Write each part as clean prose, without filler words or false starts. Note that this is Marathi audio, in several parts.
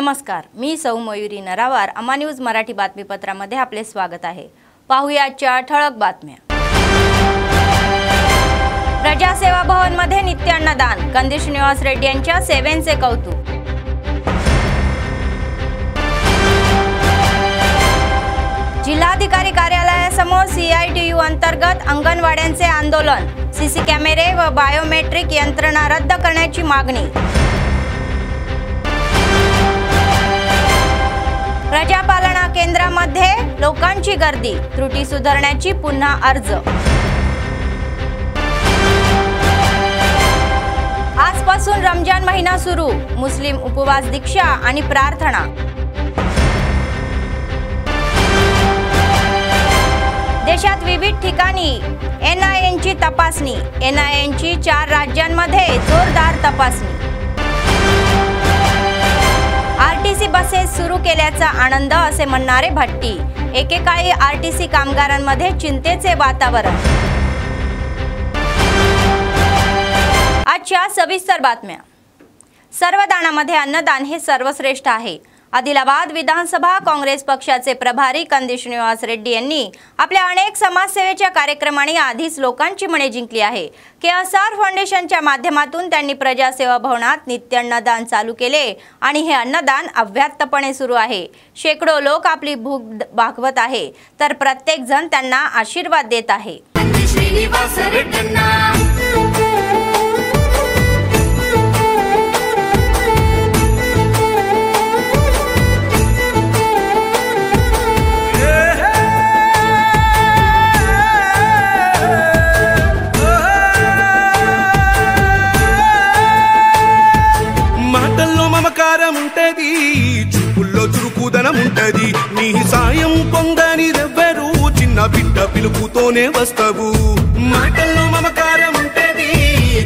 नमस्कार, मी सौ मयुरी नरावार. अमा न्यूज मराठी बातमीपत्रामध्ये आपले स्वागत आहे. पाहूया आजच्या ठळक बातम्या. प्रजासेवा भवन मध्ये नित्य अन्नदान, कंदी श्रीनिवास रेड्डी यांच्या सेवेचे कौतुक. जिल्हाधिकारी कार्यालयासमोर CITU अंतर्गत अंगणवाड्यांचे आंदोलन, सीसी कॅमेरे व बायोमेट्रिक यंत्रणा रद्द करण्याची मागणी. प्रजापालना केंद्रामध्ये लोकांची गर्दी, त्रुटी सुधारण्याची पुन्हा अर्ज. आजपासून रमजान महिना सुरू, मुस्लिम उपवास दीक्षा आणि प्रार्थना. देशात विविध ठिकाणी NIAची तपासणी, NIAची 4 राज्यांमध्ये जोरदार तपासणी. RTC बसेस सुरू केल्याचा आनंद असे म्हणणारे भट्टी, एकेकाळी RTC कामगारांमध्ये चिंतेचे वातावरण. आजच्या सविस्तर बातम्या. सर्व दानामध्ये अन्नदान हे सर्वश्रेष्ठ आहे. आदिलाबाद विधानसभा काँग्रेस पक्षाचे प्रभारी कंदी श्रीनिवास रेड्डी यांनी आपल्या अनेक समाजसेवेच्या कार्यक्रमांनी आधीच लोकांची मने जिंकली आहे. KSR फाउंडेशनच्या माध्यमातून त्यांनी प्रजासेवा भवनात नित्य अन्नदान चालू केले आणि हे अन्नदान अव्याहतपणे सुरू आहे. शेकडो लोक आपली भूक भागवत आहे, तर प्रत्येक जण त्यांना आशीर्वाद देत आहे. చూపుల్లో చురుకుదనం ఉంటది, నీ సాయం పొందనిదెవ్వరు, చిన్న బిడ్డ పిలుపుతోనే వస్తావు. మాటల్లో మమకారం ఉంటది,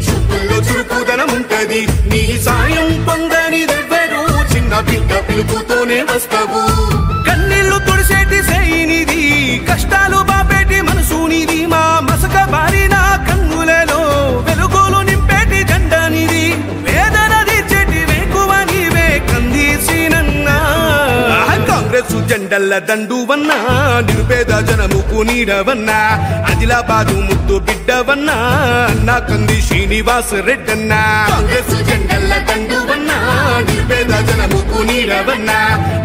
చూపుల్లో చురుకుదనం ఉంటది, నీ సాయం పొందనిదెవ్వరు, చిన్న బిడ్డ పిలుపుతోనే వస్తావు. కన్నీళ్లు తుడిసేటి సైనిది, కష్టాలు బాపేటి మనసునిది, మా మసక బారిన కన్నులలో వెలుగులు నింపేటి జెండానిది, వేదన తీర్చేటి వేకువ నీవే కందీసినన్నా. కాంగ్రెస్ జెండల్ల దండువన్నా, నిరుపేద జనముకు నీడవన్నా, ఆదిలాబాదు ముద్దు బిడ్డవన్నా, అన్నా కంది శ్రీనివాస్ రెడ్డన్నా. కాంగ్రెస్ జెండల్ల దండువన్నా, నిరుపేద జనముకు నీడవన్నా,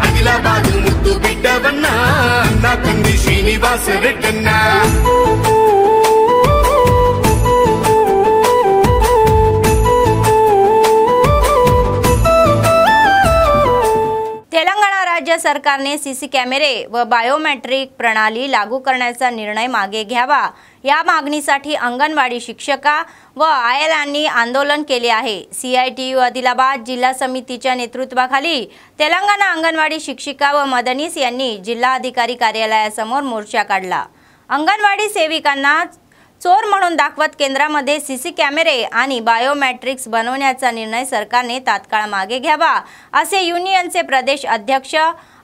ఆదిలాబాదు ముద్దు బిడ్డవన్నా, అన్నా కంది శ్రీనివాస్ రెడ్డన్నా. तेलंगणा राज्य सरकारने CC कॅमेरे व बायोमेट्रिक प्रणाली लागू करण्याचा निर्णय मागे घ्यावा, या मागणीसाठी अंगणवाडी शिक्षिका व आयलांनी आंदोलन केले आहे. CITU आदिलाबाद जिल्हा समितीच्या नेतृत्वाखाली तेलंगणा अंगणवाडी शिक्षिका व मदनीस यांनी जिल्हाधिकारी कार्यालयासमोर मोर्चा काढला. अंगणवाडी सेविकांना चोर म्हणून दाखवत केंद्रामध्ये CC कॅमेरे आणि बायोमेट्रिक्स बनवण्याचा निर्णय सरकारने तात्काळ मागे घ्यावा, असे युनियनचे प्रदेश अध्यक्ष.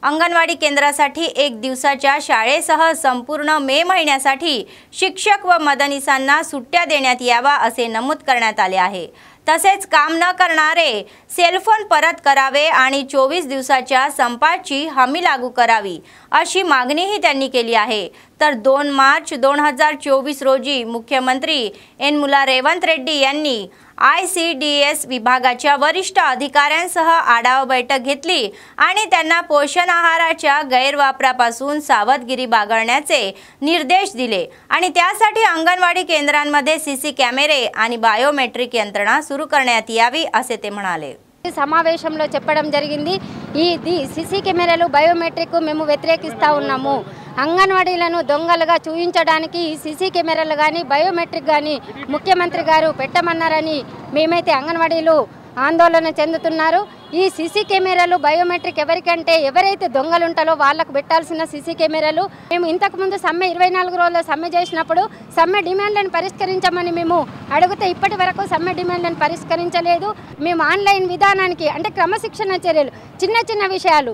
अंगणवाडी केंद्रासाठी 1 दिवसाच्या शाळेसह संपूर्ण मे महिन्यासाठी शिक्षक व मदनीसांना सुट्ट्या देण्यात यावा, असे नमूद करण्यात आले आहे. तसेच काम न करणारे सेलफोन परत करावे आणि 24 दिवसाच्या संपाची हमी लागू करावी, अशी मागणीही त्यांनी केली आहे. तर 2 मार्च 2024 रोजी मुख्यमंत्री यनमला रेवंत रेड्डी यांनी ICDS विभागाच्या वरिष्ठ अधिकाऱ्यांसह आढावा बैठक घेतली आणि त्यांना पोषण आहाराच्या गैरवापरापासून सावधगिरी बाळगण्याचे निर्देश दिले आणि त्यासाठी अंगणवाडी केंद्रांमध्ये CC कॅमेरे आणि बायोमेट्रिक यंत्रणा सुरू करण्यात यावी, असे ते म्हणाले. సమావేశంలో చెప్పడం జరిగింది. ఈ CC కెమెరాలు బయోమెట్రిక్ మేము వ్యతిరేకిస్తా ఉన్నాము. అంగన్వాడీలను దొంగలుగా చూయించడానికి ఈ CC కెమెరాలు కానీ బయోమెట్రిక్ కానీ ముఖ్యమంత్రి గారు పెట్టమన్నారని మేమైతే అంగన్వాడీలు ఆందోళన చెందుతున్నారు. ఈ CC కెమెరాలు బయోమెట్రిక్ ఎవరికంటే ఎవరైతే దొంగలు ఉంటారో వాళ్ళకు పెట్టాల్సిన CC కెమెరాలు. మేము ఇంతకుముందు సమ్మె 24 రోజుల సమ్మె చేసినప్పుడు సమ్మె డిమాండ్లను పరిష్కరించమని మేము అడిగితే ఇప్పటి వరకు సమ్మె డిమాండ్లను పరిష్కరించలేదు. మేము ఆన్లైన్ విధానానికి అంటే క్రమశిక్షణ చర్యలు, చిన్న చిన్న విషయాలు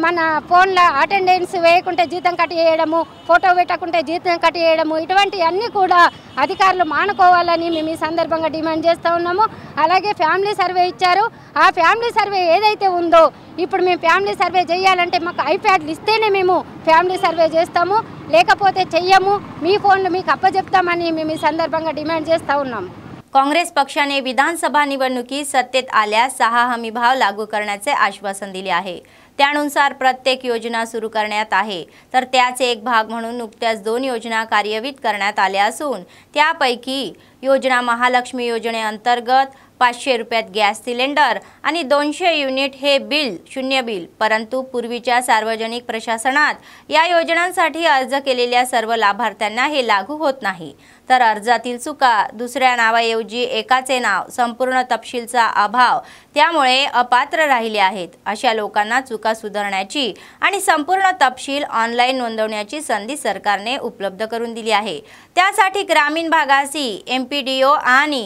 మన ఫోన్లో అటెండెన్స్ వేయకుంటే జీతం కట్టేయడము, ఫోటో పెట్టకుంటే జీతం కట్టేయడము, ఇటువంటి అన్నీ కూడా అధికారులు మానుకోవాలని మేము ఈ సందర్భంగా డిమాండ్ చేస్తూ ఉన్నాము. అలాగే ఫ్యామిలీ సర్వే ఇచ్చారు. ఆ ఫ్యామిలీ సర్వే ఏదైతే ఉందో ఇప్పుడు మేము ఫ్యామిలీ సర్వే చేయాలంటే మాకు ఐప్యాడ్లు ఇస్తేనే మేము ఫ్యామిలీ సర్వే చేస్తాము, లేకపోతే చెయ్యము, మీ फोन మీకు అప్పచెప్తామని మేము ఈ సందర్భంగా डिमांड చేస్తా ఉన్నాం. काँग्रेस पक्षाने विधानसभा निवडणुकीत सत्तेत आल्यास 6 हमी भाव लागू करण्याचे आश्वासन दिले आहे. त्यानुसार प्रत्येक योजना सुरू करण्यात आहे. तर त्याचे एक भाग म्हणून नुकत्याच 2 योजना कार्यान्वित करण्यात आल्या असून त्यापैकी योजना महालक्ष्मी योजनेअंतर्गत 500 रुपयात गॅस सिलेंडर आणि 200 युनिट हे बिल शून्य बिल. परंतु पूर्वीच्या सार्वजनिक प्रशासनात या योजनांसाठी अर्ज केलेल्या सर्व लाभार्थ्यांना हे लागू होत नाही. तर अर्जातील चुका, दुसऱ्या नावाऐवजी एकाचे नाव, संपूर्ण तपशीलचा अभाव त्यामुळे अपात्र राहिले आहेत. अशा लोकांना चुका सुधारण्याची आणि संपूर्ण तपशील ऑनलाईन नोंदवण्याची संधी सरकारने उपलब्ध करून दिली आहे. त्यासाठी ग्रामीण भागासी MPDO आणि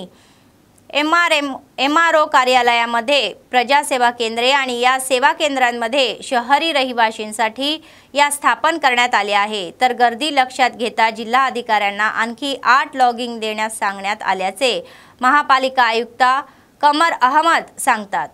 MRO कार्यालयामध्ये प्रजासेवा केंद्रे आणि या सेवा केंद्रांमध्ये शहरी रहिवाशांसाठी या स्थापन करण्यात आले आहे. तर गर्दी लक्षात घेता जिल्हा अधिकाऱ्यांना आणखी 8 लॉगिंग देण्यास सांगण्यात आल्याचे महापालिका आयुक्त कमर अहमद सांगतात.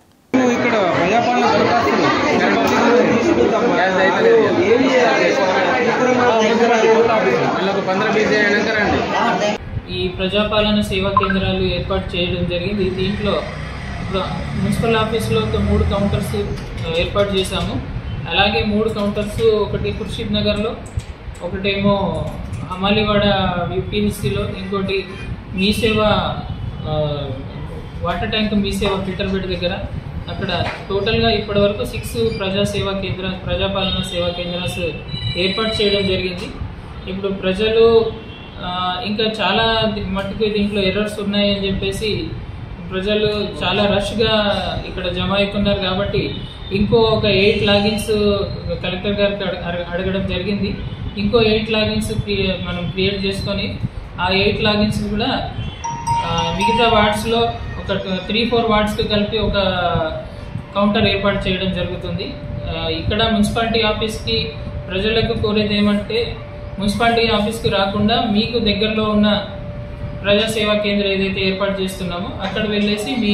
ఈ ప్రజాపాలన సేవా కేంద్రాలు ఏర్పాటు చేయడం జరిగింది. దీంట్లో మున్సిపల్ ఆఫీస్లో 3 కౌంటర్స్ ఏర్పాటు చేశాము. అలాగే 3 కౌంటర్స్, ఒకటి ఖుర్షీద్ నగర్లో, ఒకటేమో అమాలివాడ UPNCలో, ఇంకోటి మీ సేవ వాటర్ ట్యాంక్ మీ సేవ ఫిల్టర్ బెడ్ దగ్గర. అక్కడ టోటల్గా ఇప్పటివరకు 6 ప్రజాపాలన సేవా కేంద్రాలు ఏర్పాటు చేయడం జరిగింది. ఇప్పుడు ప్రజలు ఇంకా చాలా మట్టుకు దీంట్లో ఎర్రర్స్ ఉన్నాయని చెప్పేసి ప్రజలు చాలా రష్గా ఇక్కడ జమ అవుతున్నారు. కాబట్టి ఇంకో ఒక 8 లాగిన్స్ కలెక్టర్ గారికి అడగడం జరిగింది. ఇంకో 8 లాగిన్స్ మనం క్రియేట్ చేసుకొని ఆ 8 లాగిన్స్ కూడా మిగతా వార్డ్స్లో ఒక 3-4 వార్డ్స్కి కలిపి ఒక కౌంటర్ ఏర్పాటు చేయడం జరుగుతుంది. ఇక్కడ మున్సిపాలిటీ ఆఫీస్కి ప్రజలకు కోరేది ఏమంటే, మున్సిపాలిటీ ఆఫీస్కి రాకుండా మీకు దగ్గరలో ఉన్న ప్రజాసేవా కేంద్రం ఏదైతే ఏర్పాటు చేస్తున్నామో అక్కడ వెళ్ళేసి మీ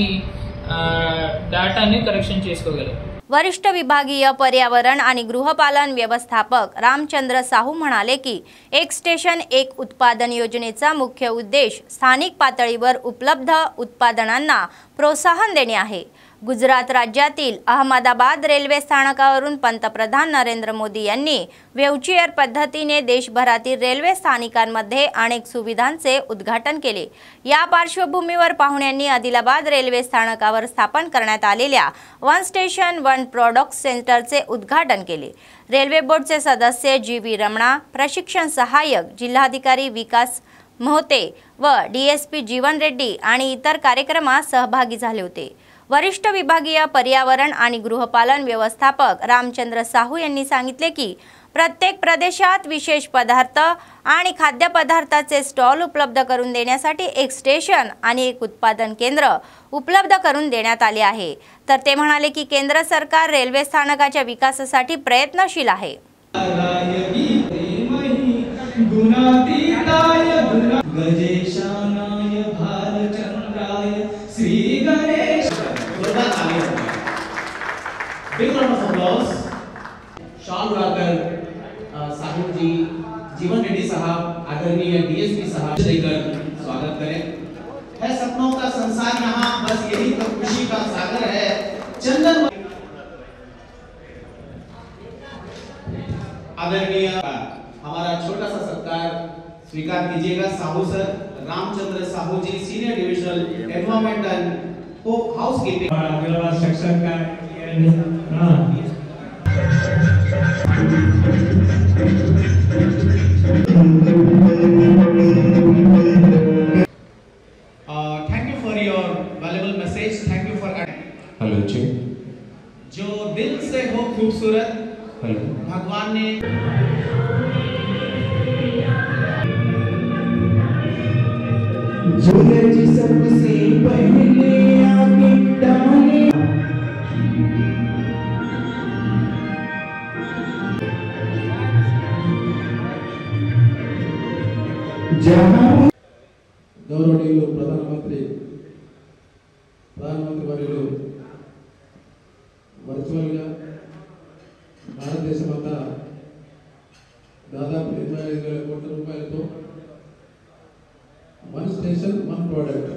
डाटाने करेक्शन చేసుకోగలరు. वरिष्ठ विभागीय पर्यावरण आणि गृहपालन व्यवस्थापक रामचंद्र साहू म्हणाले की एक स्टेशन एक उत्पादन योजनेचा मुख्य उद्देश स्थानिक पातळीवर उपलब्ध उत्पादनांना प्रोत्साहन देणे आहे. गुजरात राज्यातील अहमदाबाद रेल्वे स्थानकावरून पंतप्रधान नरेंद्र मोदी यांनी व्हेलचेअर पद्धतीने देशभरातील रेल्वे स्थानकांमध्ये अनेक सुविधांचे उद्घाटन केले. या पार्श्वभूमीवर पाहुण्यांनी आदिलाबाद रेल्वे स्थानकावर स्थापन करण्यात आलेल्या वन स्टेशन वन प्रोडक्ट सेंटरचे उद्घाटन केले. रेल्वे बोर्डचे सदस्य GV रमणा, प्रशिक्षण सहाय्यक जिल्हाधिकारी विकास मोहते व DSP जीवन रेड्डी आणि इतर कार्यक्रमात सहभागी झाले होते. वरिष्ठ विभागीय पर्यावरण आणि गृहपालन व्यवस्थापक रामचंद्र साहू यांनी सांगितले की प्रत्येक प्रदेशात विशेष पदार्थ आणि खाद्यपदार्थाचे स्टॉल उपलब्ध करून देण्यासाठी एक स्टेशन आणि एक उत्पादन केंद्र उपलब्ध करून देण्यात आले आहे. तर ते म्हणाले की केंद्र सरकार रेल्वे स्थानकाच्या विकासासाठी प्रयत्नशील आहे. Big round of applause. Shawl उड़ाकर साहू जी, जीवन रेड्डी साहब, आदरणीय DSP साहब देकर स्वागत करें. है सपनों का संसार यहाँ, बस यही तो खुशी का सागर है. चंदन आदरणीय हमारा छोटा सा सत्कार स्वीकार कीजिएगा. Sahu sir Ramchandra Sahu ji, senior divisional environment and housekeeping section का thank you for your valuable message. Thank you for hello ji, जो दिल से हो खूबसूरत हेलो भगवान ने जी सबसे पहले आगे डाले గౌరవనీయులు ప్రధానమంత్రి వర్యులు వర్చువల్గా భారతదేశమంతా దాదాపు 25,000 కోట్ల రూపాయలతో వన్ స్టేషన్ వన్ ప్రోడక్ట్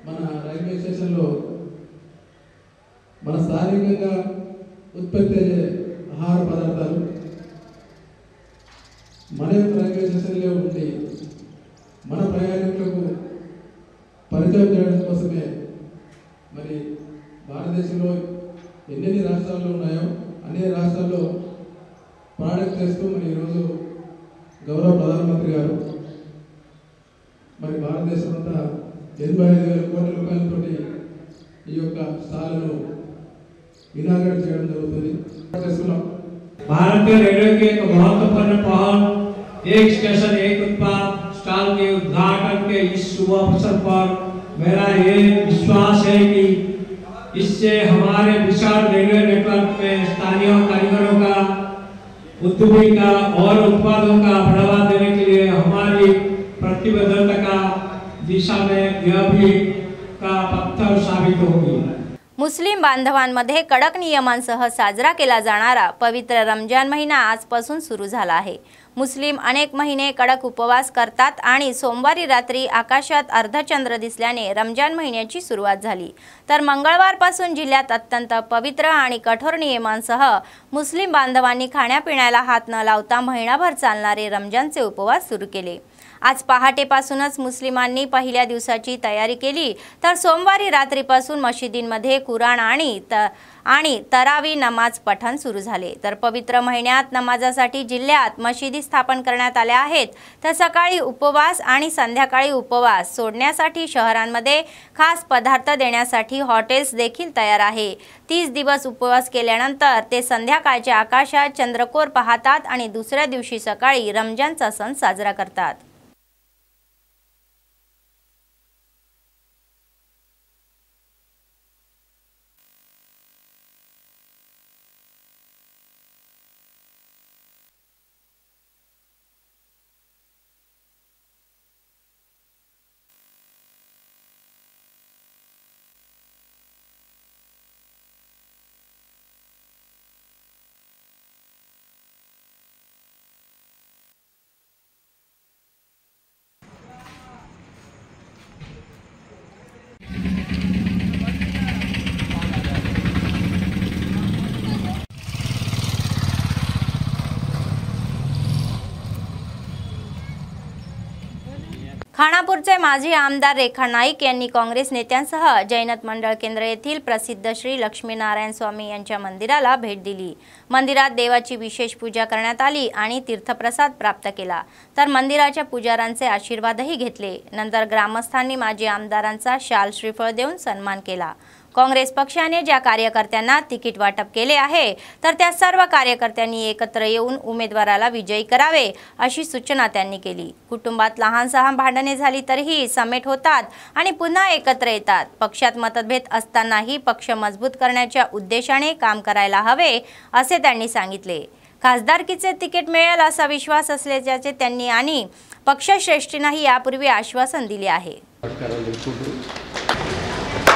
మన రైల్వే స్టేషన్లో మన స్థానికంగా ఉత్పత్తి అయ్యే ఆహార పదార్థాలు మన యొక్క రైల్వే స్టేషన్లో ఉండి మన ప్రయాణికులకు పరిచయం చేయడం కోసమే మరి భారతదేశంలో ఎన్ని రాష్ట్రాల్లో ఉన్నాయో అన్ని రాష్ట్రాల్లో ప్రోడక్ట్ చేస్తూ మరి ఈరోజు గౌరవ ప్రధానమంత్రి గారు మరి భారతదేశం అంతా 85,000 కోట్ల రూపాయలతోటి ఈ యొక్క స్టాల్ను ఇనాగరేట్ చేయడం జరుగుతుంది. भारतीय रेलवे के एक महत्वपूर्ण पहल एक स्टेशन एक उत्पाद स्टॉल के उद्घाटन के इस शुभ अवसर पर मेरा ये विश्वास है कि इससे हमारे विशाल रेलवे नेटवर्क में स्थानीय कारीगरों का उद्योगी का और उत्पादों का बढ़ावा देने के लिए हमारी प्रतिबद्धता का दिशा में यह भी का पत्थर साबित होगी. मुस्लिम बांधवांमध्ये कडक नियमांसह साजरा केला जाणारा पवित्र रमजान महिना आजपासून सुरू झाला आहे. मुस्लिम अनेक महिने कडक उपवास करतात आणि सोमवारी रात्री आकाशात अर्धचंद्र दिसल्याने रमजान महिन्याची सुरुवात झाली. तर मंगळवारपासून जिल्ह्यात अत्यंत पवित्र आणि कठोर नियमांसह मुस्लिम बांधवांनी खाण्यापिण्याला हात न लावता महिनाभर चालणारे रमजानचे उपवास सुरू केले. आज पहाटेपासूनच मुस्लिमांनी पहिल्या दिवसाची तयारी केली तर सोमवारी रात्रीपासून मशिदींमध्ये कुराण आणि तरावी नमाज पठण सुरू झाले. तर पवित्र महिन्यात नमाजासाठी जिल्ह्यात मशिदी स्थापन करण्यात आल्या आहेत. तर सकाळी उपवास आणि संध्याकाळी उपवास सोडण्यासाठी शहरांमध्ये खास पदार्थ देण्यासाठी हॉटेल्स देखील तयार आहे. 30 दिवस उपवास केल्यानंतर ते संध्याकाळच्या आकाशात चंद्रकोर पाहतात आणि दुसऱ्या दिवशी सकाळी रमजानचा सण साजरा करतात. खानापूरचे माजी आमदार रेखा नाईक यांनी काँग्रेस नेत्यांसह जैनत मंडळ केंद्र येथील प्रसिद्ध श्री लक्ष्मीनारायण स्वामी यांच्या मंदिराला भेट दिली. मंदिरात देवाची विशेष पूजा करण्यात आली आणि तीर्थप्रसाद प्राप्त केला. तर मंदिराच्या पुजाऱ्यांचे आशीर्वादही घेतले. नंतर ग्रामस्थांनी माजी आमदारांचा शाल श्रीफळ देऊन सन्मान केला. काँग्रेस पक्षाने ज्या कार्यकर्त्यांना तिकीट वाटप केले आहे तर त्या सर्व कार्यकर्त्यांनी एकत्र येऊन उमेदवाराला विजयी करावे अशी सूचना त्यांनी केली. कुटुंबात लहान-सहान भांडणे झाली तरीही समेट होतात आणि पुन्हा एकत्र येतात. पक्षात मतभेद असतानाही पक्ष मजबूत करण्याच्या उद्देशाने काम करायला हवे असे त्यांनी सांगितले. खासदारकीचे तिकीट मिळेल असा विश्वास असल्याचे त्यांनी आणि पक्षश्रेष्ठींनाही यापूर्वी आश्वासन दिले आहे.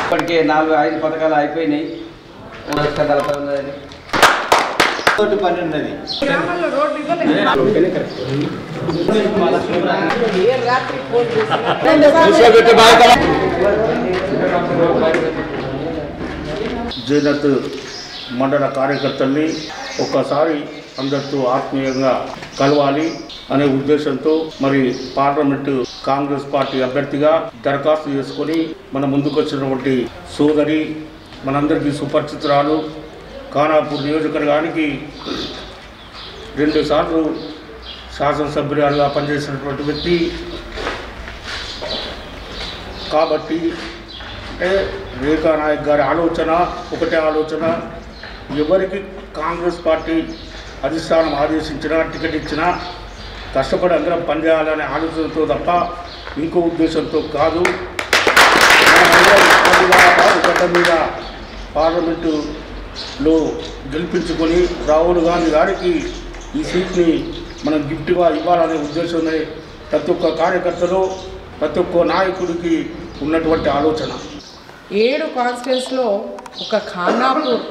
ఇప్పటికే 4-5 పథకాలు అయిపోయినాయి. రోడ్డు పని ఉన్నది. జైనత్ మండల కార్యకర్తల్ని ఒక్కసారి అందరితో ఆత్మీయంగా కలవాలి అనే ఉద్దేశంతో మరి పార్లమెంటు కాంగ్రెస్ పార్టీ అభ్యర్థిగా దరఖాస్తు చేసుకొని మన ముందుకు వచ్చినటువంటి సోదరి మనందరికీ సుపరిచితురాలు ఖానాపూర్ నియోజకవర్గానికి 2 సార్లు శాసనసభ్యురాలుగా పనిచేసినటువంటి వ్యక్తి కాబట్టి అంటే రేఖా నాయక్ గారి ఆలోచన ఒకటే ఆలోచన, ఎవరికి కాంగ్రెస్ పార్టీ అధిష్టానం ఆదేశించినా టికెట్ ఇచ్చినా కష్టపడి అందరం పనిచేయాలనే ఆలోచనతో తప్ప ఇంకో ఉద్దేశంతో కాదు. గడ్డ మీద పార్లమెంటులో గెలిపించుకొని రాహుల్ గాంధీ గారికి ఈ సీట్ని మనం గిఫ్ట్గా ఇవ్వాలనే ఉద్దేశమే ప్రతి ఒక్క కార్యకర్తలో ప్రతి ఒక్క నాయకుడికి ఉన్నటువంటి ఆలోచన. 7 కాన్స్టిట్యూన్స్లో ఒక ఖానాపూర్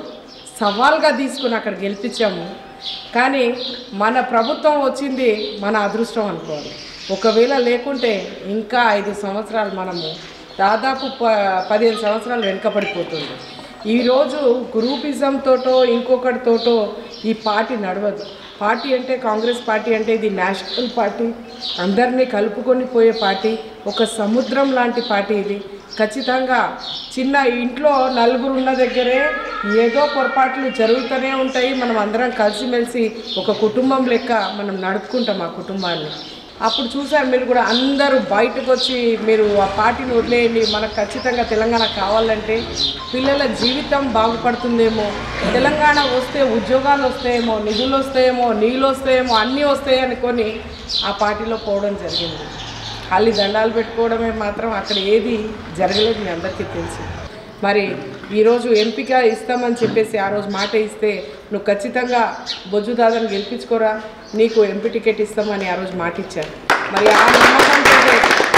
సవాల్గా తీసుకుని అక్కడ గెలిపించాము. కానీ మన ప్రభుత్వం వచ్చింది మన అదృష్టం అనుకోవాలి. ఒకవేళ లేకుంటే ఇంకా 5 సంవత్సరాలు మనము దాదాపు 15 సంవత్సరాలు వెనుకబడిపోతుంది. ఈరోజు గ్రూపిజంతోటో ఇంకొకటితోటో ఈ పార్టీ నడవదు. పార్టీ అంటే కాంగ్రెస్ పార్టీ అంటే ఇది నేషనల్ పార్టీ, అందరినీ కలుపుకొని పోయే పార్టీ, ఒక సముద్రం లాంటి పార్టీ ఇది. ఖచ్చితంగా చిన్న ఇంట్లో నలుగురు ఉన్న దగ్గరే ఏదో పొరపాట్లు జరుగుతూనే ఉంటాయి. మనం అందరం కలిసిమెలిసి ఒక కుటుంబం లెక్క మనం నడుపుకుంటాం ఆ కుటుంబాన్ని. అప్పుడు చూసారు మీరు కూడా, అందరూ బయటకు వచ్చి మీరు ఆ పార్టీని వదిలేయండి, మనకు ఖచ్చితంగా తెలంగాణ కావాలంటే పిల్లల జీవితం బాగుపడుతుందేమో, తెలంగాణ వస్తే ఉద్యోగాలు వస్తాయేమో, నిధులు వస్తాయేమో, నీళ్ళు వస్తాయేమో, అన్నీ వస్తాయి అనుకొని ఆ పార్టీలో పోవడం జరిగింది. ఖాళీ దండాలు పెట్టుకోవడమే మాత్రం అక్కడ ఏది జరగలేదు, మీ అందరికీ తెలుసు. మరి ఈరోజు ఎంపిక ఇస్తామని చెప్పేసి ఆ రోజు మాట ఇస్తే నువ్వు ఖచ్చితంగా బొజ్జు దాదాని గెలిపించుకోరా, నీకు ఎంపీ టికెట్ ఇస్తామని ఆ రోజు మాట ఇచ్చారు. మరి ఆ నమ్మకంతో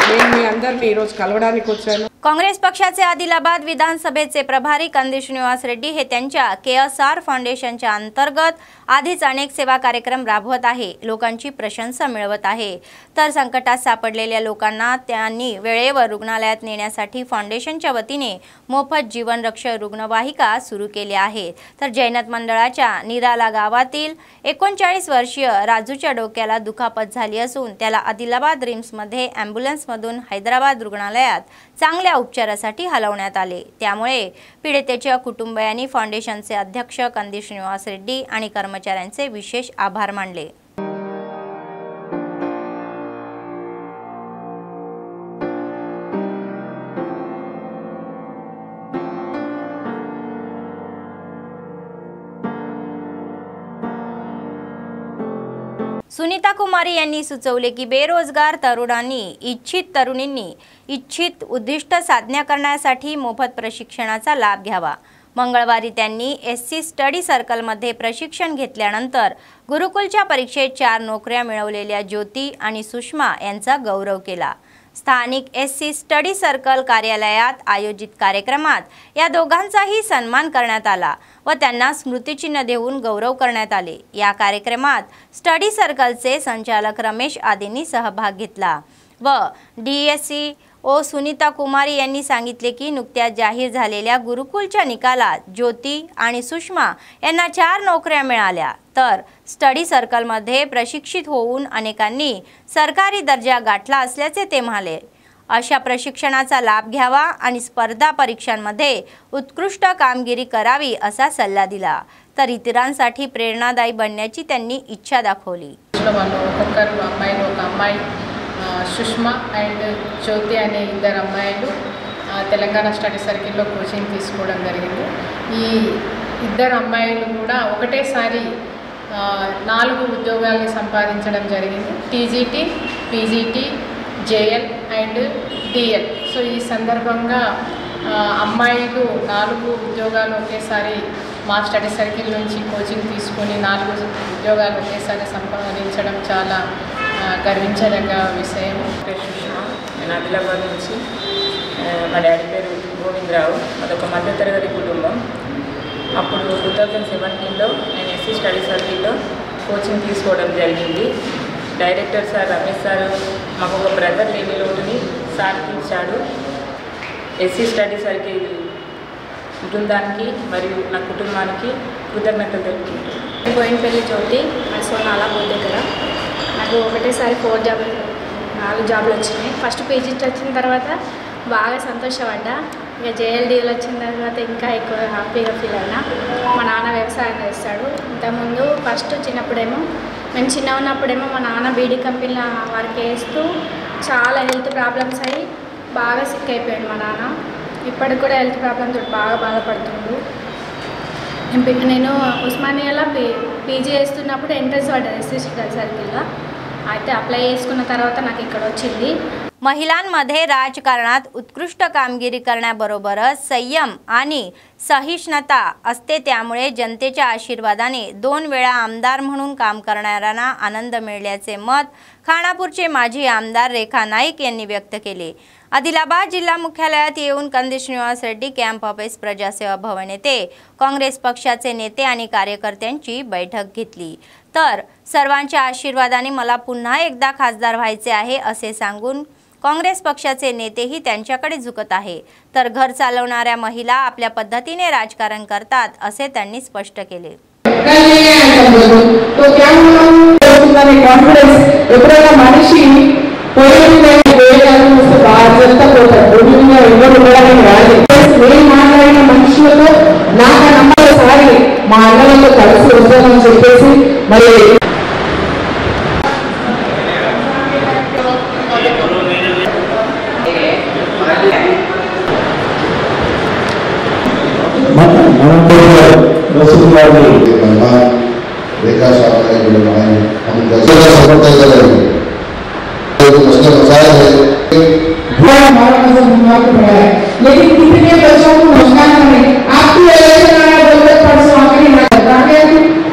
నేను మీ అందరినీ ఈరోజు కలవడానికి వచ్చాను. काँग्रेस पक्षाचे आदिलाबाद विधानसभेचे प्रभारी कंदी श्रीनिवास रेड्डी हे त्यांच्या KSR फाउंडेशनच्या अंतर्गत आधीच अनेक सेवा कार्यक्रम राबवत आहे, लोकांची प्रशंसा मिळवत आहे. तर संकटात सापडलेल्या लोकांना त्यांनी वेळेवर रुग्णालयात नेण्यासाठी फाउंडेशनच्या वतीने मोफत जीवनरक्षक रुग्णवाहिका सुरू केली आहे. तर जैनत मंडळाच्या निराला गावातील 39 वर्षीय राजूच्या डोक्याला दुखापत झाली असून त्याला आदिलाबाद रिम्समध्ये ॲम्ब्युलन्समधून हैदराबाद रुग्णालयात चांगल्या उपचारासाठी हलवण्यात आले. त्यामुळे पीडितेच्या कुटुंबियांनी फाउंडेशनचे अध्यक्ष कंदी श्रीनिवास रेड्डी आणि कर्मचाऱ्यांचे विशेष आभार मानले. सुनीता कुमारी यांनी सुचवले की बेरोजगार तरुणांनी इच्छित उद्दिष्ट साध्य करण्यासाठी मोफत प्रशिक्षणाचा लाभ घ्यावा. मंगळवारी त्यांनी SC स्टडी सर्कलमध्ये प्रशिक्षण घेतल्यानंतर गुरुकुलच्या परीक्षेत 4 नोकऱ्या मिळवलेल्या ज्योती आणि सुषमा यांचा गौरव केला. स्थानिक SC स्टडी सर्कल कार्यालयात आयोजित कार्यक्रमात या दोघांचाही सन्मान करण्यात आला व त्यांना स्मृतिचिन्ह देऊन गौरव करण्यात आले. या कार्यक्रमात स्टडी सर्कलचे संचालक रमेश आदींनी सहभाग घेतला व DSCO सुनीता कुमारी यांनी सांगितले की नुकत्याच जाहीर झालेल्या गुरुकुलच्या निकालात ज्योती आणि सुषमा यांना 4 नोकऱ्या मिळाल्या. तर स्टडी सर्कलमध्ये प्रशिक्षित होऊन अनेकांनी सरकारी दर्जा गाठला असल्याचे ते म्हणाले. अशा प्रशिक्षणाचा लाभ घ्यावा आणि स्पर्धा परीक्षांमध्ये उत्कृष्ट कामगिरी करावी असा सल्ला दिला. तर इतरांसाठी प्रेरणादायी बनण्याची त्यांनी इच्छा दाखवली. సుష్మా అండ్ జ్యోతి అనే 2 అమ్మాయిలు తెలంగాణ స్టడీ సర్కిల్లో కోచింగ్ తీసుకోవడం జరిగింది. ఈ 2 అమ్మాయిలు కూడా ఒకటేసారి 4 ఉద్యోగాల్ని సంపాదించడం జరిగింది. TGT, PGT, JL and DL. So ఈ సందర్భంగా అమ్మాయిలు 4 ఉద్యోగాలు ఒకేసారి మా స్టడీ సర్కిల్ నుంచి కోచింగ్ తీసుకొని 4 ఉద్యోగాలు ఒకేసారి సంపాదించడం చాలా గర్వించదగ్గ విషయం. సుష్మా, నేను ఆదిలాబాద్ నుంచి. మా డాడీ పేరు గోవిందరావు. అదొక మధ్యతరగతి కుటుంబం. అప్పుడు 2017లో నేను SC స్టడీ సర్కిల్లో కోచింగ్ తీసుకోవడం జరిగింది. డైరెక్టర్ సార్ రమేష్ సార్ మాకు ఒక బ్రదర్ లేని లోటుని సార్ ఇచ్చాడు. SC స్టడీ సర్కిల్ బృందానికి మరియు నా కుటుంబానికి కృతజ్ఞతలు తెలుపుకుంటున్నాను. బోయినపల్లి జ్యోతి, సోనాలా బోల్ దగ్గర. నాకు ఒకటేసారి 4 జాబులు వచ్చినాయి. ఫస్ట్ PGT వచ్చిన తర్వాత బాగా సంతోషపడ్డా. ఇక JLDలు వచ్చిన తర్వాత ఇంకా ఎక్కువ హ్యాపీగా ఫీల్ అయినా. మా నాన్న వ్యవసాయం చేస్తాడు. ఇంతకుముందు ఫస్ట్ చిన్నప్పుడేమో మేము చిన్న ఉన్నప్పుడేమో మా నాన్న బీడీ కంపెనీలో వర్క్ చేస్తూ చాలా హెల్త్ ప్రాబ్లమ్స్ అయ్యి బాగా సిక్ అయిపోయాడు మా నాన్న. ఇప్పటికి కూడా హెల్త్ ప్రాబ్లమ్స్ బాగా బాధపడుతుండు. నేను ఉస్మానియాలో PG చేస్తున్నప్పుడు ఎంట్రన్స్ పడ్డది SC స్టడీ సర్కిల్లో. అయితే అప్లై చేసుకున్న తర్వాత నాకు ఇక్కడ వచ్చింది. महिलांमध्ये राजकारणात उत्कृष्ट कामगिरी करण्याबरोबरच संयम आणि सहिष्णुता असते, त्यामुळे जनतेच्या आशीर्वादाने 2 वेळा आमदार म्हणून काम करणाऱ्यांना आनंद मिळाल्याचे मत खानापूरचे माजी आमदार रेखा नाईक यांनी व्यक्त केले। आदिलाबाद जिल्हा मुख्यालयात येऊन कंदी श्रीनिवास रेड्डी कॅम्प ऑफिस प्रजासेवा भवन येथे काँग्रेस पक्षाचे नेते आणि कार्यकर्त्यांची बैठक घेतली। तर सर्वांच्या आशीर्वादाने मला पुन्हा एकदा खासदार व्हायचे आहे असे सांगून काँग्रेस पक्षाचे नेतेही त्यांच्याकडे झुकत आहे, तर घर चालवणाऱ्या महिला आपल्या पद्धतीने राजकारण करतात असे त्यांनी स्पष्ट केले। रेखा साहब का जो बनाए हम गजल का सफर तय करेंगे तो उसने बताया है हमारा मसला बुनियाद पर पड़ा है, लेकिन कितने बच्चों को रोजगार नहीं। आपकी इलेक्शन आया बोलते परसों आखिरी ना करता है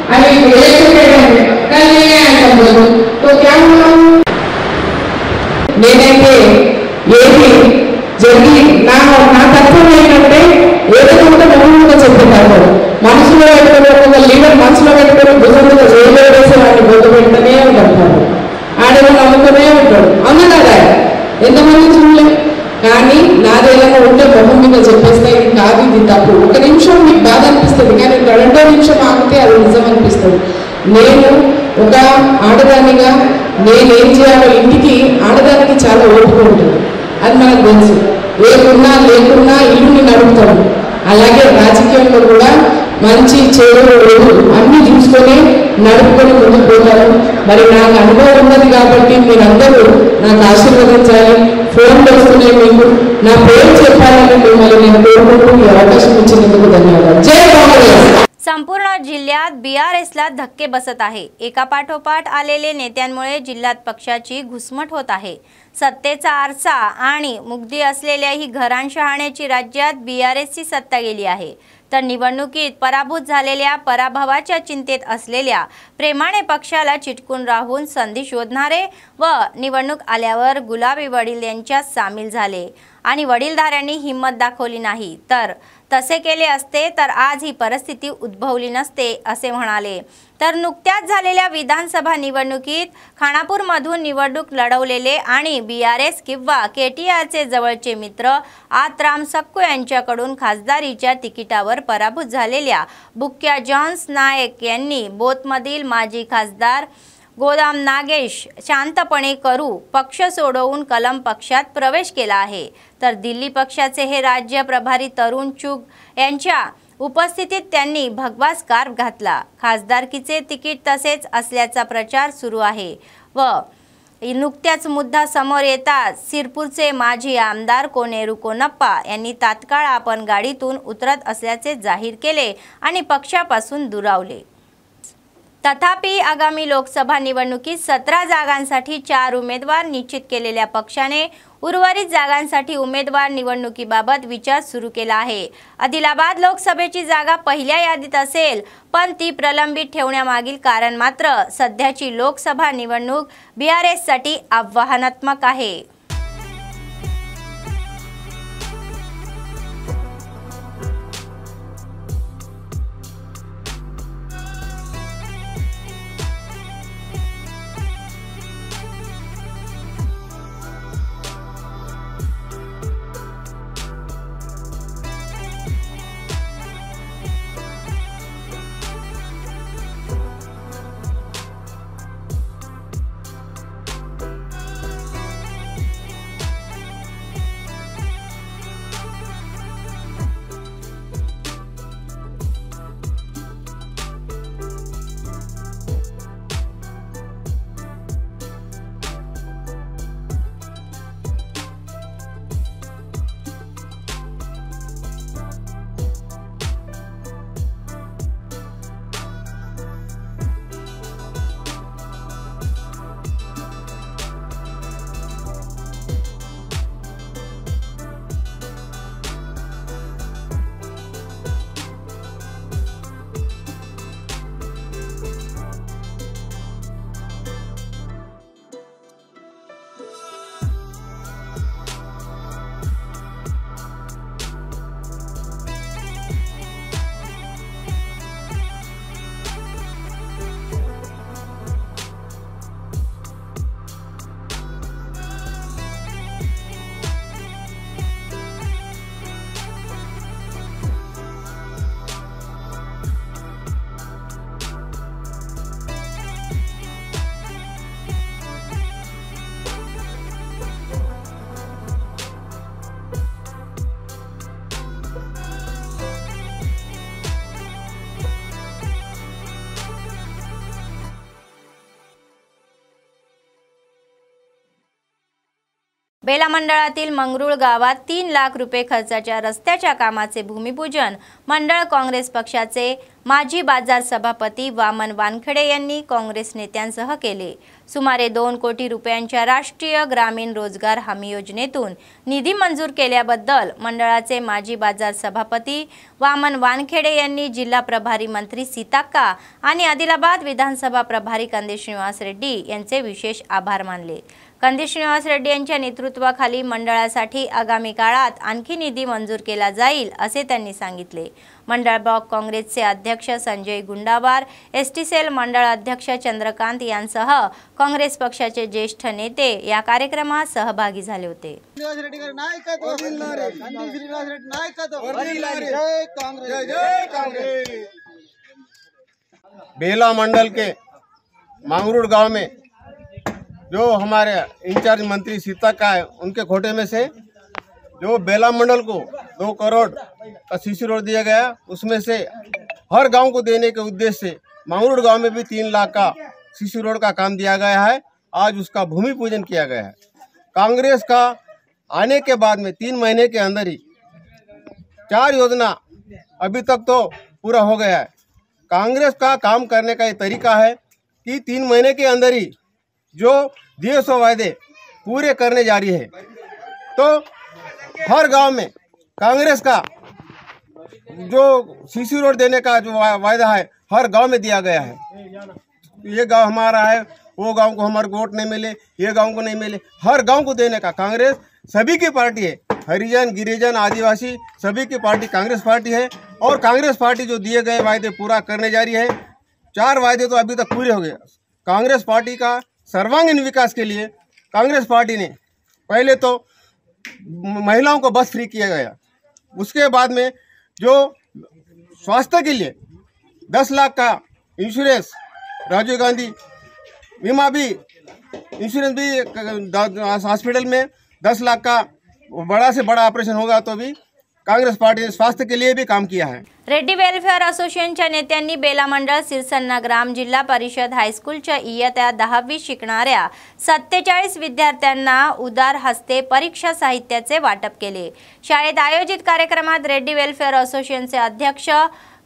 अरे इलेक्शन के टाइम कल नहीं आया सब लोग तो क्या हुआ నేనైతే ఏది జరిగి నా తత్వం ఏంటంటే ఏదైతే ఉంటే మౌనంగా చెప్తున్నారు, మనసులో పెట్టుకుని ఒక లీడర్ మనసులో పెట్టుకుని భుజంగా జైల్లో వేసి వాడిని బొట్టు పెట్టుకునే ఉంటారు, ఆడేమో నమ్ముకునే ఉంటాడు, అవునా కదా? ఎంతమంది చూడలేదు, కానీ నాదేదైనా ఉంటే మొహం మీద చెప్పేస్తే ఇది కాదు, ఇది తప్పు. ఒక నిమిషం మీకు బాధ అనిపిస్తుంది, కానీ 2వ నిమిషం ఆగితే అది నిజం అనిపిస్తుంది. నేను ఒక ఆడదానిగా నేనేం చేయాలో ఇంటికి ఆడదానికి చాలా ఓపిక ఉంటుంది, అది మనకు తెలుసు. ఏకున్నా లేకున్నా ఇల్లుని నడుపుతాడు. అలాగే రాజకీయంలో కూడా మంచి చెడు అన్ని చూసుకొని నడుపుకొని ముందుకు పోతారు. మరి నాకు అనుభవం ఉన్నది కాబట్టి మీరందరూ నాకు ఆశీర్వదించాలి. ఫోన్లు వస్తున్నాయి, మీకు నా పేరు చెప్పాలని మిమ్మల్ని నేను కోరుకుంటూ ఈ అవకాశం ఇచ్చినందుకు ధన్యవాదాలు. జై కాంగ్రెస్. संपूर्ण जिल्ह्यात बीआरएसला धक्के बसत आहे। एकापाठोपाठ आलेले नेत्यांमुळे जिल्ह्यात पक्षाची घुसमट होत आहे। सत्तेचा आरसा आणि मुग्धी असलेल्या ही घराणशहाण्याची राज्यात बीआरएसची सत्ता गेली आहे, तर निवडणुकीत पराभूत झालेल्या, पराभवाच्या चिंतेत असलेल्या, प्रेमाने पक्षाला चिटकून राहून संधी शोधणारे व निवडणूक आल्यावर गुलाबी वडील यांच्यात सामील झाले आणि वडीलधाऱ्यांनी हिम्मत दाखवली नाही, तर तसे केले असते तर आज ही परिस्थिती उद्भवली नसते असे म्हणाले। तर नुकत्याच झालेल्या विधानसभा निवडणुकीत खानापूरमधून निवडणूक लढवलेले आणि बीआरएस किंवा केटीआरचे जवळचे मित्र आत्राम सक्कू यांच्याकडून खासदारीच्या तिकिटावर पराभूत झालेल्या बुक्या जॉन्स नायक यांनी बोथमधील माजी खासदार गोदाम नागेश शांतपणे करू पक्ष सोडवून कलम पक्षात प्रवेश केला आहे, तर दिल्ली पक्षाचे हे राज्य प्रभारी तरुण चुग यांच्या उपस्थितीत त्यांनी भगवा स्कार्फ घातला। खासदारकीचे तिकीट तसेच असल्याचा प्रचार सुरू आहे व नुकत्याच मुद्दा समोर येताच सिरपूरचे माजी आमदार कोनेरू कोनप्पा यांनी तात्काळ आपण गाडीतून उतरत असल्याचे जाहीर केले आणि पक्षापासून दुरावले। तथापि आगामी लोकसभा निवडणुकीत 17 जागांसाठी 4 उमेदवार निश्चित केलेल्या पक्षाने उर्वरित जागांसाठी उमेदवार निवडणुकीबाबत विचार सुरू केला आहे। आदिलाबाद लोकसभेची जागा पहिल्या यादीत असेल, पण ती प्रलंबित ठेवण्यामागील कारण मात्र सध्याची लोकसभा निवडणूक बीआरएससाठी आव्हानात्मक आहे। बेला मंडळातील मंगरुळ गावात 3 लाख रुपये खर्चाच्या रस्त्याच्या कामाचे भूमिपूजन मंडळ काँग्रेस पक्षाचे माजी बाजार सभापती वामन वानखेडे यांनी काँग्रेस नेत्यांसह केले। सुमारे 2 कोटी रुपयांच्या राष्ट्रीय ग्रामीण रोजगार हमी योजनेतून निधी मंजूर केल्याबद्दल मंडळाचे माजी बाजार सभापती वामन वानखेडे यांनी जिल्हा प्रभारी मंत्री सीताक्का आणि आदिलाबाद विधानसभा प्रभारी कंदी श्रीनिवास रेड्डी यांचे विशेष आभार मानले। कंदी श्रीनिवास रेड्डी यांच्या नेतृत्वाखाली मंडळासाठी आगामी काळात आणखी निधी मंजूर केला जाईल असे त्यांनी सांगितले। मंडळ ब्लॉक काँग्रेसचे अध्यक्ष संजय गुंडावार, एसटी सेल मंडळ अध्यक्ष चंद्रकांत यांसह काँग्रेस पक्षाचे ज्येष्ठ नेते या कार्यक्रमात सहभागी झाले होते। बेला मंडल के मंगरुड़ गांव में जो हमारे इंचार्ज मंत्री सीताक्का है, उनके कोटे में से जो बेला मंडल को 2 करोड़ का सीसी रोड दिया गया, उसमें से हर गांव को देने के उद्देश्य से मंगरुड़ गांव में भी 3 लाख का सीसी रोड का काम दिया गया है। आज उसका भूमि पूजन किया गया है। कांग्रेस का आने के बाद में 3 महीने के अंदर ही 4 योजना अभी तक तो पूरा हो गया है। कांग्रेस का काम करने का ये तरीका है कि 3 महीने के अंदर ही जो दिए सो वायदे पूरे करने जा रही है। तो हर गांव में कांग्रेस का जो सीसी रोड देने का जो वायदा है हर गांव में दिया गया है। ये गांव हमारा है, वो गांव को हमारे वोट नहीं मिले, ये गांव को नहीं मिले, हर गांव को देने का कांग्रेस सभी की पार्टी है। हरिजन, गिरिजन, आदिवासी सभी की पार्टी कांग्रेस पार्टी है और कांग्रेस पार्टी जो दिए गए वायदे पूरा करने जा रही है। 4 वायदे तो अभी तक पूरे हो गए। कांग्रेस पार्टी का सर्वांगीण विकास के लिए कांग्रेस पार्टी ने पहले तो महिलाओं को बस फ्री किया गया, उसके बाद में जो स्वास्थ्य के लिए 10 लाख का इंश्योरेंस, राजीव गांधी बीमा भी इंश्योरेंस भी हॉस्पिटल में 10 लाख का बड़ा से बड़ा ऑपरेशन होगा तो भी कांग्रेस पार्टी ने स्वास्थ्य के लिए भी काम किया है। रेड्डी वेलफेअर असोसिएशनच्या नेत्यांनी बेला मंडळ सिरसन्ना ग्राम जिल्हा परिषद हायस्कूलच्या इयत्ता 10वी शिकणाऱ्या 47 विद्यार्थ्यांना उदार हस्ते परीक्षा साहित्याचे वाटप केले। शाळेत आयोजित कार्यक्रमात रेड्डी वेलफेअर असोसिएशनचे अध्यक्ष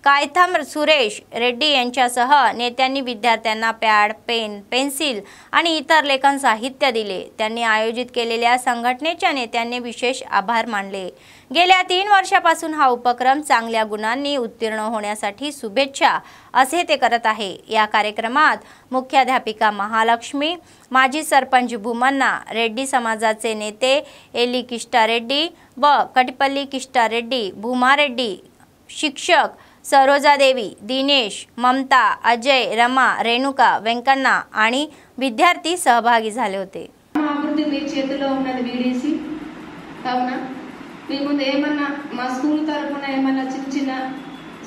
कायथम सुरेश रेड्डी यांच्यासह नेत्यांनी विद्यार्थ्यांना पॅड, पेन, पेन्सिल आणि इतर लेखन साहित्य दिले। त्यांनी आयोजित केलेल्या संघटनेच्या नेत्यांनी विशेष आभार मानले। गेल्या 3 वर्षापासून हा उपक्रम चांगल्या गुणांनी उत्तीर्ण होण्यासाठी शुभेच्छा असे ते करत आहे। या कार्यक्रमात मुख्याध्यापिका महालक्ष्मी, माजी सरपंच भूमन्ना, रेड्डी समाजाचे नेते एली किष्टा रेड्डी व कटिपल्ली किष्टा रेड्डी, भूमा रेड्डी, शिक्षक सरोजा देवी, दिनेश, ममता, अजय, रमा, रेणुका, वेंकण्णा आणि विद्यार्थी सहभागी झाले होते। అభివృద్ధి మీ చేతిలో ఉన్నది వీడీసీ కావున మీ ముందు ఏమన్నా మా స్కూల్ తరపున ఏమన్నా చిన్న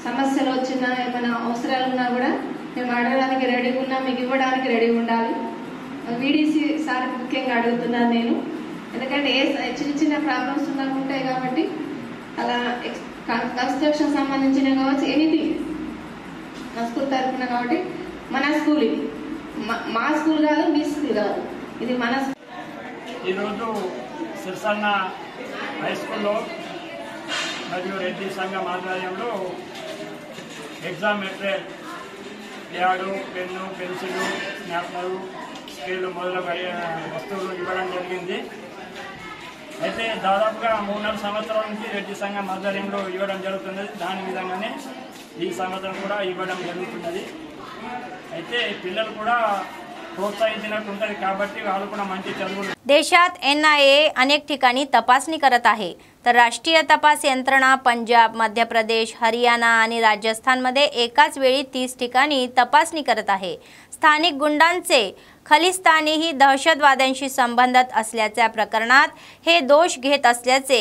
సమస్యలు వచ్చినా ఏమన్నా అవసరాలు ఉన్నా కూడా మేము అడగడానికి రెడీగా ఉన్నాం, మీకు ఇవ్వడానికి రెడీగా ఉండాలి। వీడీసీ సార్ ముఖ్యంగా అడుగుతున్నాను నేను, ఎందుకంటే ఏ చిన్న ప్రాబ్లమ్స్ ఉన్నా ఉంటాయి కాబట్టి అలా కన్స్ట్రక్షన్ సంబంధించిన కావచ్చు ఎనీథింగ్ మా స్కూల్ తరఫున కాబట్టి మన స్కూల్ ఇది మా స్కూల్ కాదు, మీ స్కూల్ కాదు, ఇది మన ఈరోజు సిరిసన్న హై స్కూల్లో మరియు రెడ్డి సంఘం ఆధ్వర్యంలో exam material pad, pen, pencil, స్నాప్నరు, స్కేలు మొదలగు వస్తువులు ఇవ్వడం జరిగింది। అయితే దాదాపుగా 3-4 సంవత్సరాల నుంచి రెడ్డి సంఘం ఆధ్వర్యంలో ఇవ్వడం జరుగుతున్నది। దాని విధంగానే ఈ సంవత్సరం కూడా ఇవ్వడం జరుగుతున్నది। అయితే పిల్లలు కూడా प्रोत्साहित ఉంటుంది కాబట్టి వాళ్ళు కూడా మంచి చదువులు। देशात NIA अनेक ठिकाणी तपासणी करत आहे, तर राष्ट्रीय तपास यंत्रणा पंजाब, मध्य प्रदेश, हरियाणा आणि राजस्थानमध्ये एकाच वेळी 30 ठिकाणी तपासणी करत आहे। स्थानिक गुंडांचे खलिस्तानीही दहशतवाद्यांशी संबंधित असल्याच्या प्रकरणात हे दोष घेत असल्याचे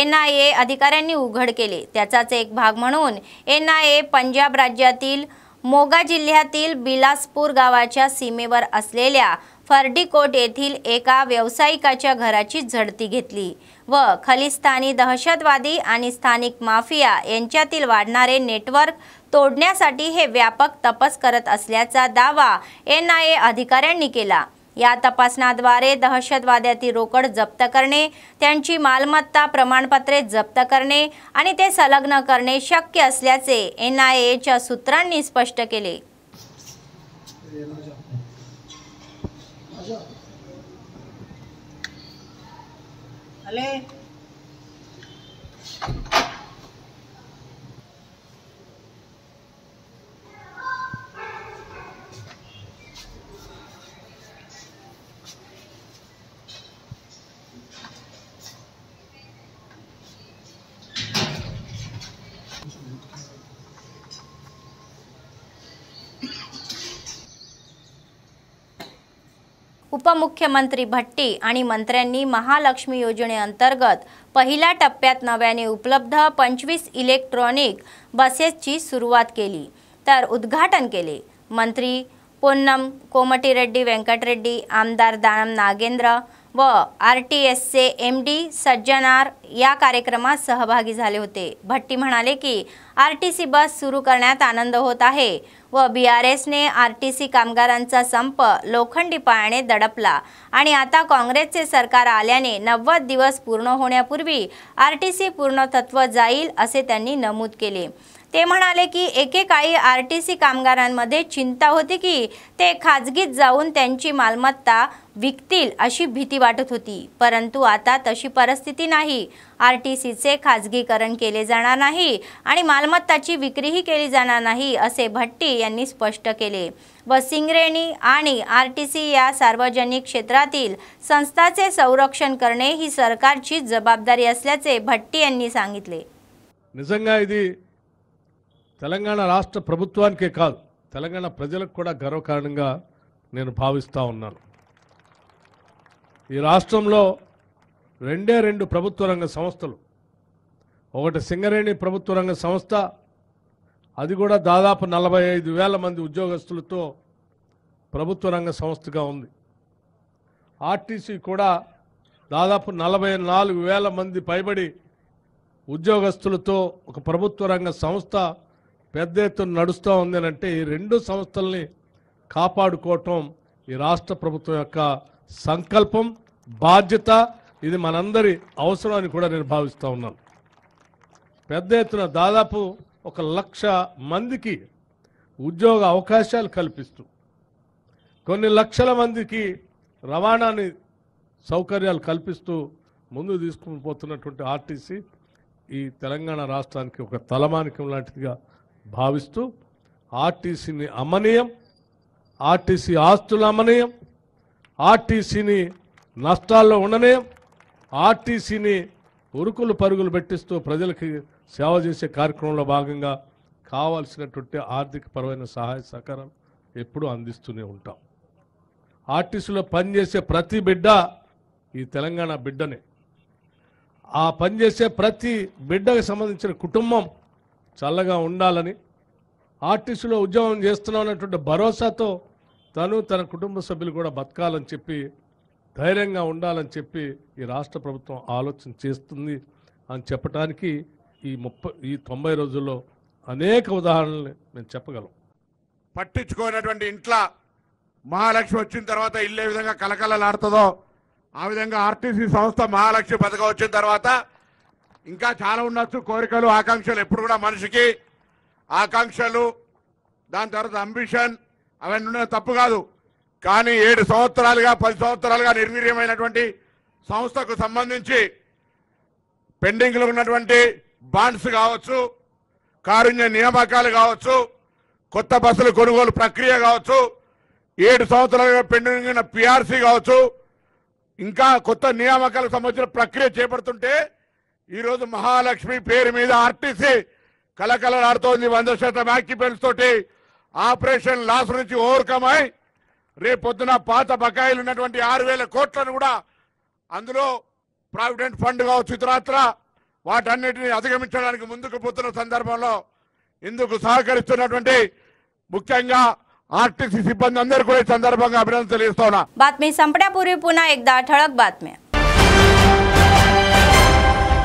NIA अधिकाऱ्यांनी उघड केले। त्याचाच एक भाग म्हणून NIA पंजाब राज्यातील मोगा जिल्ह्यातील बिलासपूर गावाच्या सीमेवर असलेल्या फर्डीकोट येथील एका व्यावसायिकाच्या घराची झडती घेतली व खलिस्तानी दहशतवादी आणि स्थानिक माफिया यांच्यातील वाढणारे नेटवर्क तोडण्यासाठी हे व्यापक तपास करत असल्याचा दावा NIA अधिकाऱ्यांनी केला। या तपासण्याद्वारे दहशतवाद्याची रोकड जप्त करणे, त्यांची मालमत्ता प्रमाणपत्रे जप्त करणे आणि ते संलग्न करणे शक्य असल्याचे NIAच्या सूत्रांनी स्पष्ट केले. उपमुख्यमंत्री भट्टी आणि मंत्र्यांनी महालक्ष्मी योजनेअंतर्गत पहिल्या टप्प्यात नव्याने उपलब्ध 25 इलेक्ट्रॉनिक बसेसची सुरुवात केली तर उद्घाटन केले. मंत्री पोन्नम कोमटिरेड्डी वेंकटरेड्डी, आमदार दानम नागेंद्र व RTSचे MD सज्जनार या कार्यक्रमात सहभागी झाले होते. भट्टी म्हणाले की RTC बस सुरू करण्यात आनंद होत आहे व BRSने RTC कामगारांचा संप लोखंडी पायाने दडपला आणि आता काँग्रेसचे सरकार आल्याने 90 दिवस पूर्ण होण्यापूर्वी RTC पूर्णत्व जाईल असे त्यांनी नमूद केले. ते म्हणाले की एकेकाळी RTC कामगारांमध्ये चिंता होती की ते खाजगीत जाऊन त्यांची मालमत्ता विकतील अशी भीती वाटत होती, परंतु आता तशी परिस्थिती नाही. RTCचे खाजगीकरण केले जाणार नाही आणि मालमत्ताची विक्रीही केली जाणार नाही असे भट्टी यांनी स्पष्ट केले व सिंगरेणी आणि RTC या सार्वजनिक क्षेत्रातील संस्थांचे संरक्षण करणे ही सरकारची जबाबदारी असल्याचे भट्टी यांनी सांगितले. నిజంగా ఇది తెలంగాణ రాష్ట్ర ప్రభుత్వానికే కాదు, తెలంగాణ ప్రజలకు కూడా గర్వకారణంగా నేను భావిస్తూ ఉన్నాను. ఈ రాష్ట్రంలో రెండు ప్రభుత్వ రంగ సంస్థలు, ఒకటి సింగరేణి ప్రభుత్వ రంగ సంస్థ, అది కూడా దాదాపు 45,000 మంది ఉద్యోగస్తులతో ప్రభుత్వ రంగ సంస్థగా ఉంది. RTC కూడా దాదాపు 44,000 మంది పైబడి ఉద్యోగస్తులతో ఒక ప్రభుత్వ రంగ సంస్థ పెద్ద ఎత్తున నడుస్తూ ఉంది అంటే ఈ రెండు సంస్థల్ని కాపాడుకోవటం ఈ రాష్ట్ర ప్రభుత్వం యొక్క సంకల్పం, బాధ్యత. ఇది మనందరి అవసరం అని కూడా నేను భావిస్తూ ఉన్నాను. పెద్ద ఎత్తున దాదాపు 1,00,000 మందికి ఉద్యోగ అవకాశాలు కల్పిస్తూ కొన్ని లక్షల మందికి రవాణాని సౌకర్యాలు కల్పిస్తూ ముందుకు తీసుకుని పోతున్నటువంటి RTC ఈ తెలంగాణ రాష్ట్రానికి ఒక తలమానికం లాంటిదిగా భావిస్తూ RTCని అమ్మనీయం, RTC ఆస్తులు అమ్మనీయం, RTCని నష్టాల్లో ఉండనీయం, RTCని ఉరుకులు పరుగులు పెట్టిస్తూ ప్రజలకి సేవ చేసే కార్యక్రమంలో భాగంగా కావాల్సినటువంటి ఆర్థికపరమైన సహాయ సహకారం ఎప్పుడూ అందిస్తూనే ఉంటాం. RTCలో పనిచేసే ప్రతి బిడ్డ ఈ తెలంగాణ బిడ్డనే. ఆ పనిచేసే ప్రతి బిడ్డకు సంబంధించిన కుటుంబం చల్లగా ఉండాలని, RTCలో ఉద్యోగం చేస్తున్నామన్నటువంటి భరోసాతో తను తన కుటుంబ సభ్యులు కూడా బతకాలని చెప్పి, ధైర్యంగా ఉండాలని చెప్పి ఈ రాష్ట్ర ప్రభుత్వం ఆలోచన చేస్తుంది అని చెప్పడానికి ఈ 90 రోజుల్లో అనేక ఉదాహరణలు నేను చెప్పగలం. పట్టించుకోనటువంటి ఇంట్లో మహాలక్ష్మి వచ్చిన తర్వాత ఇల్లు ఏ విధంగా కలకలలాడుతుందో ఆ విధంగా RTC సంస్థ మహాలక్ష్మి పథకం వచ్చిన తర్వాత ఇంకా చాలా ఉండొచ్చు. కోరికలు, ఆకాంక్షలు ఎప్పుడు కూడా మనిషికి ఆకాంక్షలు, దాని తర్వాత అంబిషన్ అవన్నీ ఉండడం తప్పు కాదు. కానీ 7 సంవత్సరాలుగా 10 సంవత్సరాలుగా నిర్వీర్యమైనటువంటి సంస్థకు సంబంధించి పెండింగ్లో ఉన్నటువంటి బాండ్స్ కావచ్చు, కారుణ్య నియామకాలు కావచ్చు, కొత్త బస్సుల కొనుగోలు ప్రక్రియ కావచ్చు, 7 సంవత్సరాలుగా పెండింగ్ ఉన్న PRC కావచ్చు, ఇంకా కొత్త నియామకాలకు సంబంధించిన ప్రక్రియ చేపడుతుంటే ఈరోజు మహాలక్ష్మి పేరు మీద RTC కలకలలాడుతోంది. 100% ఆక్యుపెంట్స్ తోటి ఆపరేషన్ లాస్ నుంచి ఓవర్కమ్ అయి రేపొద్దున పాత బకాయిలు ఉన్నటువంటి 6,000 కోట్లను కూడా అందులో ప్రావిడెంట్ ఫండ్ కావచ్చు, ఇతరత్ర వాటన్నిటిని అధిగమించడానికి ముందుకు పోతున్న సందర్భంలో ఇందుకు సహకరిస్తున్నటువంటి ముఖ్యంగా RTC सिब्बंदी अंदर को संदर्भात अभिनंदन తెలియజేస్తున్నా. बातमी संपण्यापूर्वी पुन्हा एकदा ठळक बातम्या.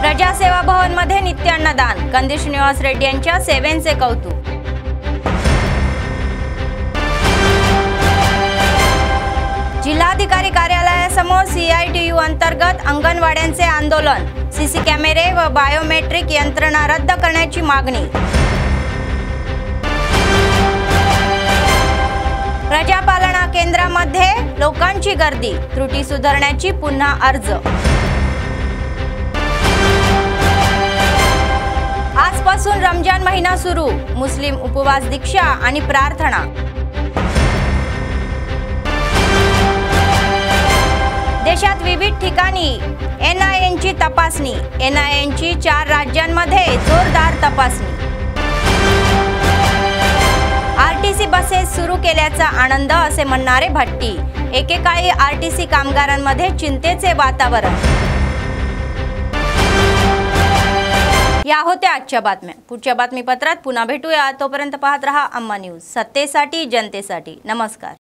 प्रजासेवा भवन मध्ये नित्य अन्नदान, कंदी श्रीनिवास रेड्डी यांच्या सेवेंचे कौतुक. जिल्हाधिकारी कार्यालयासमोर CITU अंतर्गत अंगणवाड्यांचे आंदोलन, सीसी कॅमेरे व बायोमेट्रिक यंत्रणा रद्द करण्याची मागणी। प्रजापालना केंद्रामध्ये लोकांची गर्दी, त्रुटी सुधारण्याची पुन्हा अर्ज। आजपासून रमजान महिना सुरू, मुस्लिम उपवास दीक्षा आणि प्रार्थना। देशात विविध ठिकाणी NIAची तपासणी, NIAची 4 राज्यांमध्ये जोरदार तपासणी। RTC बसेस सुरू केल्याचा आनंद असे म्हणणारे भट्टी, एकेकाळी RTC कामगारांमध्ये चिंतेचे वातावरण। या होत्या आजच्या बातम्या। पुढच्या बातमीपत्रात पुन्हा भेटूया, तोपर्यंत पाहत रहा अम्मा न्यूज, सत्तेसाठी जनतेसाठी। नमस्कार।